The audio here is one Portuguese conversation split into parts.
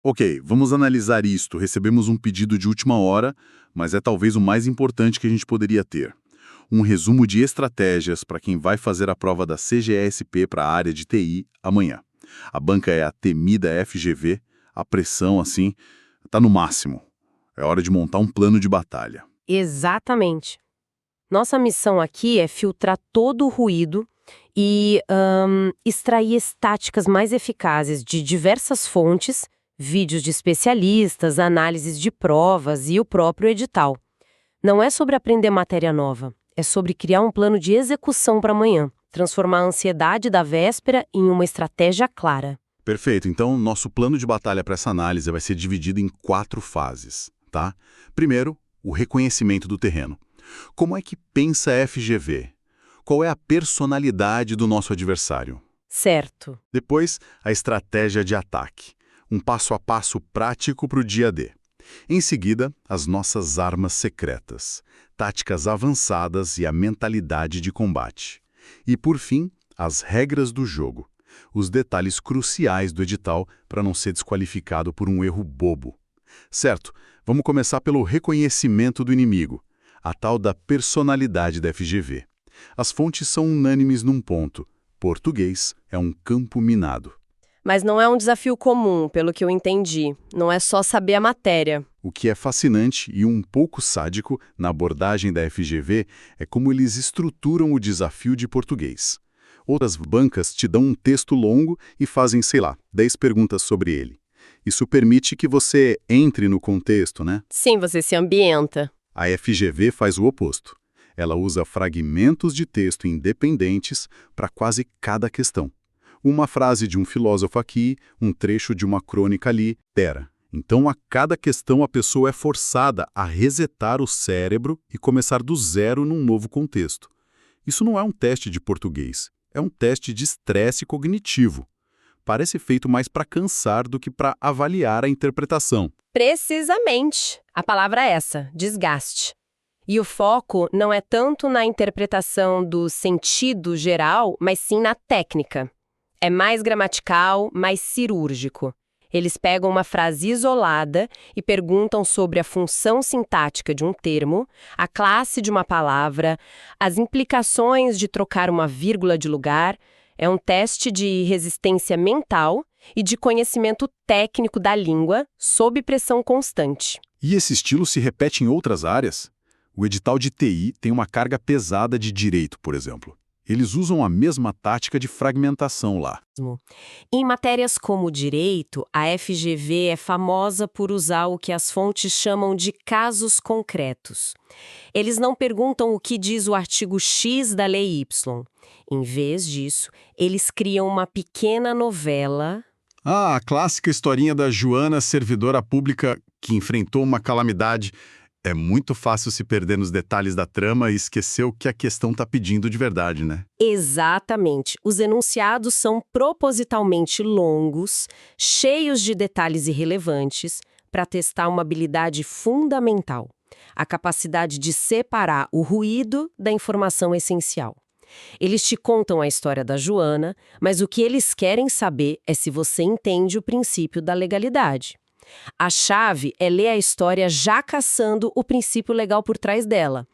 Ok, vamos analisar isto. Recebemos um pedido de última hora, mas é talvez o mais importante que a gente poderia ter. Um resumo de estratégias para quem vai fazer a prova da CGESP para a área de TI amanhã. A banca é a temida FGV, a pressão, assim, está no máximo. É hora de montar um plano de batalha. Exatamente. Nossa missão aqui é filtrar todo o ruído e extrair estáticas mais eficazes de diversas fontes, vídeos de especialistas, análises de provas e o próprio edital. Não é sobre aprender matéria nova, é sobre criar um plano de execução para amanhã, transformar a ansiedade da véspera em uma estratégia clara. Perfeito, então nosso plano de batalha para essa análise vai ser dividido em 4 fases, tá? Primeiro, o reconhecimento do terreno. Como é que pensa a FGV? Qual é a personalidade do nosso adversário? Certo. Depois, a estratégia de ataque. Um passo a passo prático para o dia D. Em seguida, as nossas armas secretas, táticas avançadas e a mentalidade de combate. E, por fim, as regras do jogo. Os detalhes cruciais do edital para não ser desqualificado por um erro bobo. Certo, vamos começar pelo reconhecimento do inimigo, a tal da personalidade da FGV. As fontes são unânimes num ponto: português é um campo minado. Mas não é um desafio comum, pelo que eu entendi. Não é só saber a matéria. O que é fascinante e um pouco sádico na abordagem da FGV é como eles estruturam o desafio de português. Outras bancas te dão um texto longo e fazem, sei lá, 10 perguntas sobre ele. Isso permite que você entre no contexto, né? Sim, você se ambienta. A FGV faz o oposto. Ela usa fragmentos de texto independentes para quase cada questão. Uma frase de um filósofo aqui, um trecho de uma crônica ali. Então, a cada questão, a pessoa é forçada a resetar o cérebro e começar do zero num novo contexto. Isso não é um teste de português, é um teste de estresse cognitivo. Parece feito mais para cansar do que para avaliar a interpretação. Precisamente. A palavra é essa, desgaste. E o foco não é tanto na interpretação do sentido geral, mas sim na técnica. É mais gramatical, mais cirúrgico. Eles pegam uma frase isolada e perguntam sobre a função sintática de um termo, a classe de uma palavra, as implicações de trocar uma vírgula de lugar. É um teste de resistência mental e de conhecimento técnico da língua sob pressão constante. E esse estilo se repete em outras áreas? O edital de TI tem uma carga pesada de direito, por exemplo. Eles usam a mesma tática de fragmentação lá. Em matérias como direito, a FGV é famosa por usar o que as fontes chamam de casos concretos. Eles não perguntam o que diz o artigo X da lei Y. Em vez disso, eles criam uma pequena novela. Ah, a clássica historinha da Joana, servidora pública que enfrentou uma calamidade. É muito fácil se perder nos detalhes da trama e esquecer o que a questão está pedindo de verdade, né? Exatamente. Os enunciados são propositalmente longos, cheios de detalhes irrelevantes, para testar uma habilidade fundamental: a capacidade de separar o ruído da informação essencial. Eles te contam a história da Joana, mas o que eles querem saber é se você entende o princípio da legalidade. A chave é ler a história já caçando o princípio legal por trás dela.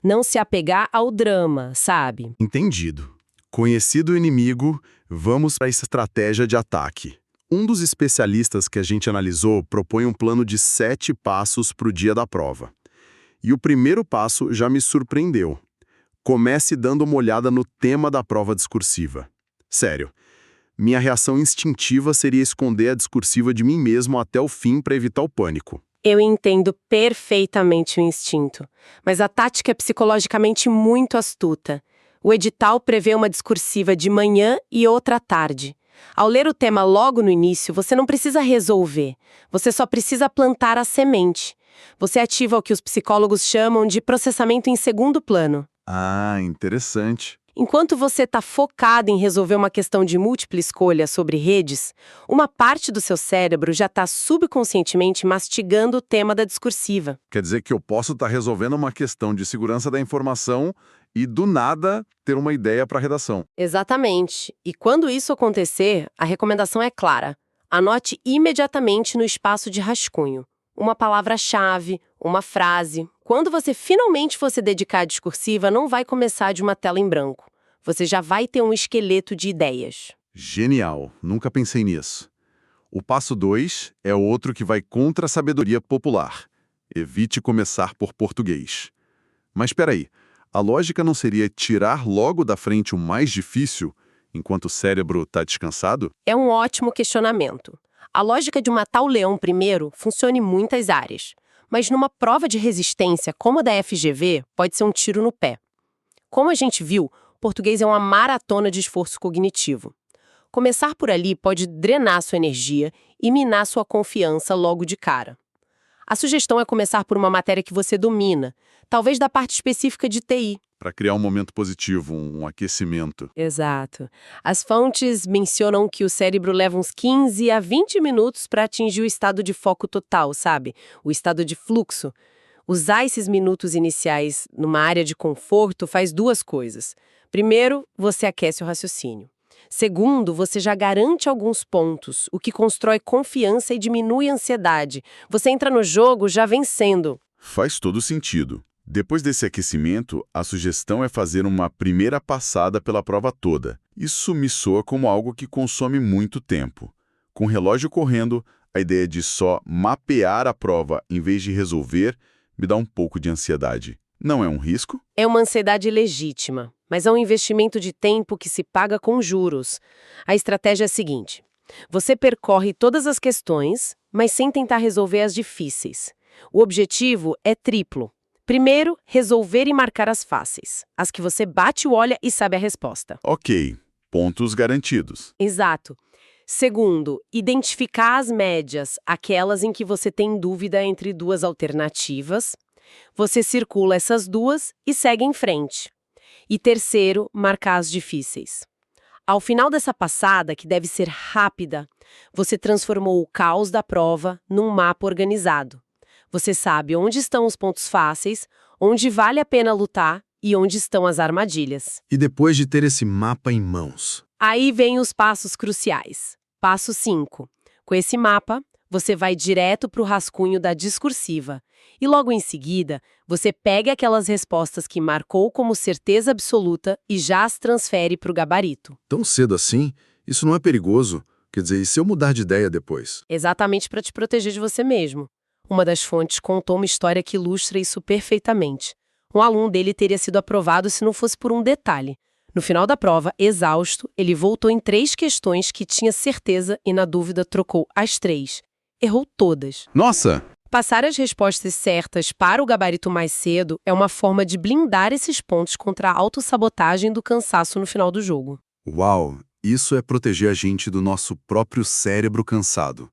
Não se apegar ao drama, sabe? Entendido. Conhecido o inimigo, vamos para a estratégia de ataque. Um dos especialistas que a gente analisou propõe um plano de 7 passos para o dia da prova. E o primeiro passo já me surpreendeu. Comece dando uma olhada no tema da prova discursiva. Sério. Minha reação instintiva seria esconder a discursiva de mim mesmo até o fim para evitar o pânico. Eu entendo perfeitamente o instinto, mas a tática é psicologicamente muito astuta. O edital prevê uma discursiva de manhã e outra à tarde. Ao ler o tema logo no início, você não precisa resolver, você só precisa plantar a semente. Você ativa o que os psicólogos chamam de processamento em segundo plano. Ah, interessante. Enquanto você está focado em resolver uma questão de múltipla escolha sobre redes, uma parte do seu cérebro já está subconscientemente mastigando o tema da discursiva. Quer dizer que eu posso estar resolvendo uma questão de segurança da informação e, do nada, ter uma ideia para a redação. Exatamente. E quando isso acontecer, a recomendação é clara. Anote imediatamente no espaço de rascunho uma palavra-chave, uma frase. Quando você finalmente for se dedicar à discursiva, não vai começar de uma tela em branco. Você já vai ter um esqueleto de ideias. Genial, nunca pensei nisso. O passo 2 é outro que vai contra a sabedoria popular. Evite começar por português. Mas espera aí, a lógica não seria tirar logo da frente o mais difícil, enquanto o cérebro está descansado? É um ótimo questionamento. A lógica de matar o leão primeiro funciona em muitas áreas, mas numa prova de resistência como a da FGV, pode ser um tiro no pé. Como a gente viu, português é uma maratona de esforço cognitivo. Começar por ali pode drenar sua energia e minar sua confiança logo de cara. A sugestão é começar por uma matéria que você domina, talvez da parte específica de TI. Para criar um momento positivo, um aquecimento. Exato. As fontes mencionam que o cérebro leva uns 15 a 20 minutos para atingir o estado de foco total, sabe? O estado de fluxo. Usar esses minutos iniciais numa área de conforto faz duas coisas. Primeiro, você aquece o raciocínio. Segundo, você já garante alguns pontos, o que constrói confiança e diminui a ansiedade. Você entra no jogo já vencendo. Faz todo sentido. Depois desse aquecimento, a sugestão é fazer uma primeira passada pela prova toda. Isso me soa como algo que consome muito tempo. Com o relógio correndo, a ideia de só mapear a prova em vez de resolver me dá um pouco de ansiedade. Não é um risco? É uma ansiedade legítima, mas é um investimento de tempo que se paga com juros. A estratégia é a seguinte: você percorre todas as questões, mas sem tentar resolver as difíceis. O objetivo é triplo. Primeiro, resolver e marcar as fáceis, as que você bate o olho e sabe a resposta. Ok, pontos garantidos. Exato. Segundo, identificar as médias, aquelas em que você tem dúvida entre duas alternativas. Você circula essas duas e segue em frente. E terceiro, marcar as difíceis. Ao final dessa passada, que deve ser rápida, você transformou o caos da prova num mapa organizado. Você sabe onde estão os pontos fáceis, onde vale a pena lutar e onde estão as armadilhas. E depois de ter esse mapa em mãos? Aí vem os passos cruciais. Passo 5. Com esse mapa, você vai direto para o rascunho da discursiva. E logo em seguida, você pega aquelas respostas que marcou como certeza absoluta e já as transfere para o gabarito. Tão cedo assim? Isso não é perigoso? Quer dizer, e se eu mudar de ideia depois? Exatamente para te proteger de você mesmo. Uma das fontes contou uma história que ilustra isso perfeitamente. Um aluno dele teria sido aprovado se não fosse por um detalhe. No final da prova, exausto, ele voltou em 3 questões que tinha certeza e, na dúvida, trocou as 3. Errou todas. Nossa! Passar as respostas certas para o gabarito mais cedo é uma forma de blindar esses pontos contra a autossabotagem do cansaço no final do jogo. Uau! Isso é proteger a gente do nosso próprio cérebro cansado.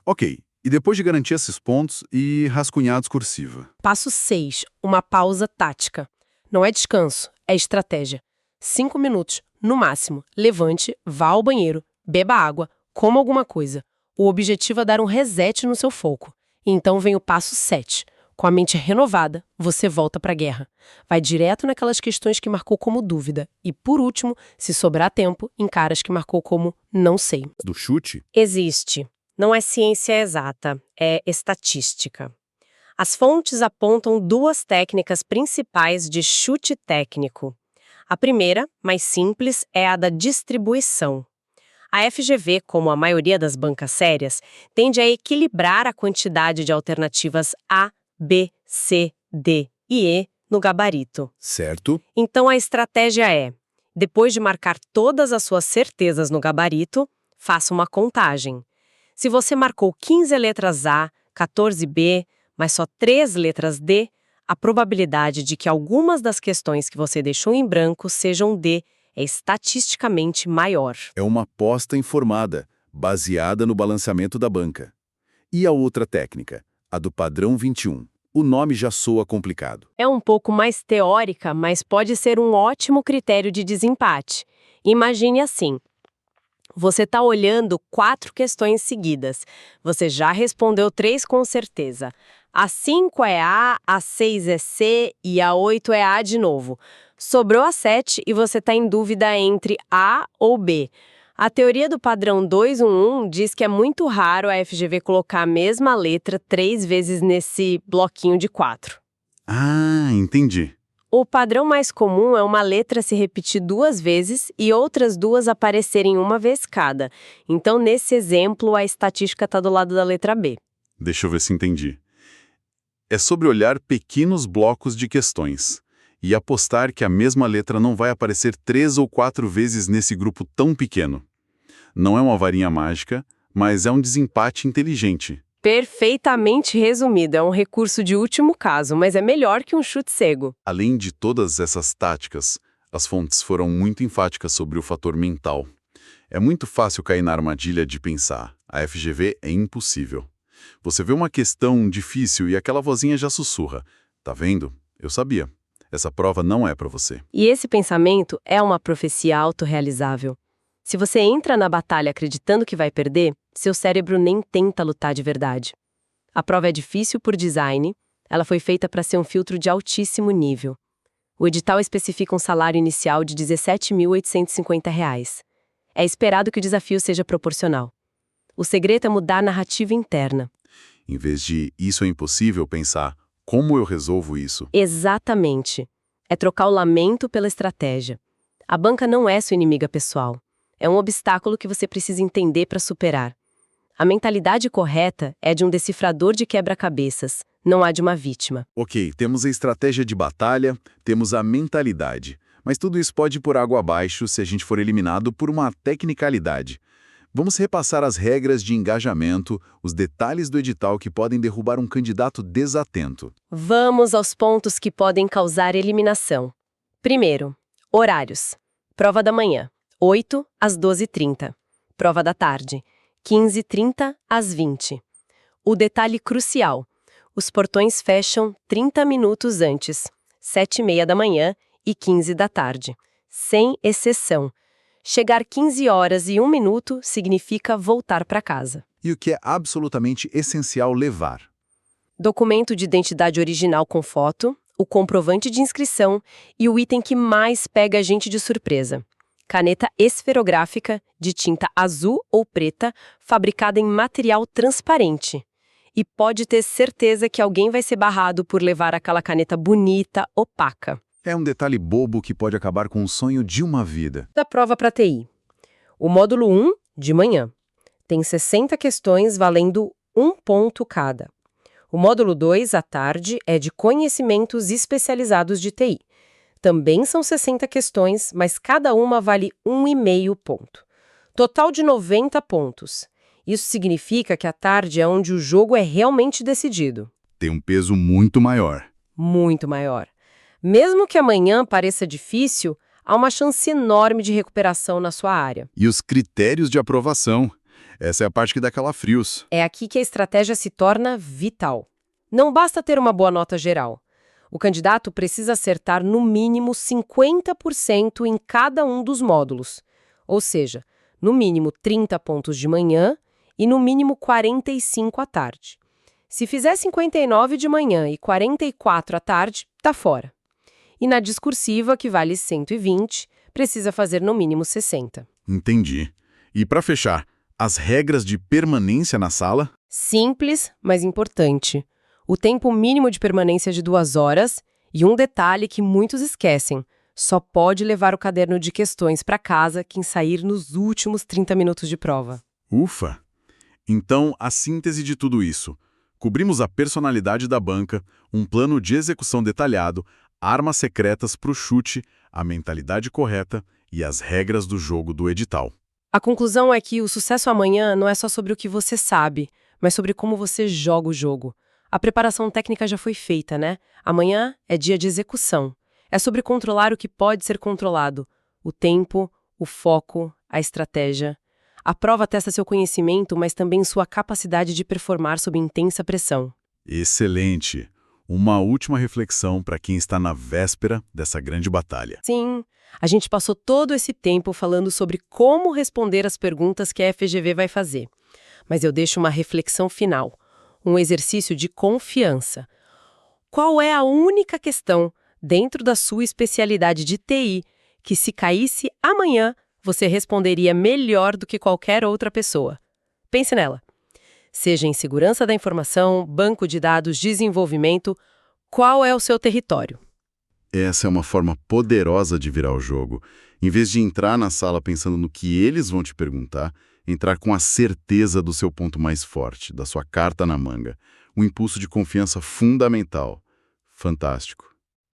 Ok, e depois de garantir esses pontos e rascunhar a discursiva? Passo 6. Uma pausa tática. Não é descanso, é estratégia. 5 minutos, no máximo. Levante, vá ao banheiro, beba água, coma alguma coisa. O objetivo é dar um reset no seu foco. E então vem o passo 7. Com a mente renovada, você volta para a guerra. Vai direto naquelas questões que marcou como dúvida. E, por último, se sobrar tempo, encara as que marcou como não sei. Do chute? Existe. Não é ciência exata, é estatística. As fontes apontam 2 técnicas principais de chute técnico. A primeira, mais simples, é a da distribuição. A FGV, como a maioria das bancas sérias, tende a equilibrar a quantidade de alternativas A, B, C, D e E no gabarito. Certo? Então a estratégia é, depois de marcar todas as suas certezas no gabarito, faça uma contagem. Se você marcou 15 letras A, 14 B, mas só 3 letras D, a probabilidade de que algumas das questões que você deixou em branco sejam D é estatisticamente maior. É uma aposta informada, baseada no balanceamento da banca. E a outra técnica, a do padrão 21. O nome já soa complicado. É um pouco mais teórica, mas pode ser um ótimo critério de desempate. Imagine assim. Você está olhando 4 questões seguidas. Você já respondeu 3 com certeza. A 5 é A, a 6 é C e a 8 é A de novo. Sobrou a 7 e você está em dúvida entre A ou B. A teoria do padrão 2-1-1 diz que é muito raro a FGV colocar a mesma letra 3 vezes nesse bloquinho de 4. Ah, entendi. O padrão mais comum é uma letra se repetir 2 vezes e outras 2 aparecerem uma vez cada. Então, nesse exemplo, a estatística está do lado da letra B. Deixa eu ver se entendi. É sobre olhar pequenos blocos de questões e apostar que a mesma letra não vai aparecer 3 ou 4 vezes nesse grupo tão pequeno. Não é uma varinha mágica, mas é um desempate inteligente. Perfeitamente resumido, é um recurso de último caso, mas é melhor que um chute cego. Além de todas essas táticas, as fontes foram muito enfáticas sobre o fator mental. É muito fácil cair na armadilha de pensar, a FGV é impossível. Você vê uma questão difícil e aquela vozinha já sussurra. Tá vendo? Eu sabia. Essa prova não é para você. E esse pensamento é uma profecia autorrealizável. Se você entra na batalha acreditando que vai perder, seu cérebro nem tenta lutar de verdade. A prova é difícil por design, ela foi feita para ser um filtro de altíssimo nível. O edital especifica um salário inicial de R$ 17.850. É esperado que o desafio seja proporcional. O segredo é mudar a narrativa interna. Em vez de isso é impossível, pensar como eu resolvo isso. Exatamente. É trocar o lamento pela estratégia. A banca não é sua inimiga pessoal. É um obstáculo que você precisa entender para superar. A mentalidade correta é de um decifrador de quebra-cabeças, não a de uma vítima. Ok, temos a estratégia de batalha, temos a mentalidade. Mas tudo isso pode ir por água abaixo se a gente for eliminado por uma tecnicalidade. Vamos repassar as regras de engajamento, os detalhes do edital que podem derrubar um candidato desatento. Vamos aos pontos que podem causar eliminação. Primeiro, horários. Prova da manhã, 8 às 12h30. Prova da tarde, 15h30 às 20h. O detalhe crucial: os portões fecham 30 minutos antes, 7h30 da manhã e 15 da tarde. Sem exceção. Chegar 15 horas e 1 minuto significa voltar para casa. E o que é absolutamente essencial levar? Documento de identidade original com foto, o comprovante de inscrição e o item que mais pega a gente de surpresa: caneta esferográfica de tinta azul ou preta, fabricada em material transparente. E pode ter certeza que alguém vai ser barrado por levar aquela caneta bonita, opaca. É um detalhe bobo que pode acabar com o sonho de uma vida. Da prova para TI. O módulo 1, de manhã, tem 60 questões valendo 1 ponto cada. O módulo 2, à tarde, é de conhecimentos especializados de TI. Também são 60 questões, mas cada uma vale 1,5 ponto. Total de 90 pontos. Isso significa que a tarde é onde o jogo é realmente decidido. Tem um peso muito maior. Muito maior. Mesmo que amanhã pareça difícil, há uma chance enorme de recuperação na sua área. E os critérios de aprovação? Essa é a parte que dá calafrios. É aqui que a estratégia se torna vital. Não basta ter uma boa nota geral. O candidato precisa acertar no mínimo 50% em cada um dos módulos. Ou seja, no mínimo 30 pontos de manhã e no mínimo 45 à tarde. Se fizer 59 de manhã e 44 à tarde, tá fora. E na discursiva, que vale 120, precisa fazer no mínimo 60. Entendi. E para fechar, as regras de permanência na sala? Simples, mas importante. O tempo mínimo de permanência é de 2 horas e um detalhe que muitos esquecem: só pode levar o caderno de questões para casa quem sair nos últimos 30 minutos de prova. Ufa! Então, a síntese de tudo isso. Cobrimos a personalidade da banca, um plano de execução detalhado, armas secretas para o chute, a mentalidade correta e as regras do jogo do edital. A conclusão é que o sucesso amanhã não é só sobre o que você sabe, mas sobre como você joga o jogo. A preparação técnica já foi feita, né? Amanhã é dia de execução. É sobre controlar o que pode ser controlado: o tempo, o foco, a estratégia. A prova testa seu conhecimento, mas também sua capacidade de performar sob intensa pressão. Excelente! Uma última reflexão para quem está na véspera dessa grande batalha. Sim, a gente passou todo esse tempo falando sobre como responder as perguntas que a FGV vai fazer. Mas eu deixo uma reflexão final, um exercício de confiança. Qual é a única questão, dentro da sua especialidade de TI, que se caísse amanhã, você responderia melhor do que qualquer outra pessoa. Pense nela. Seja em segurança da informação, banco de dados, desenvolvimento, qual é o seu território? Essa é uma forma poderosa de virar o jogo. Em vez de entrar na sala pensando no que eles vão te perguntar, entrar com a certeza do seu ponto mais forte, da sua carta na manga. Um impulso de confiança fundamental. Fantástico.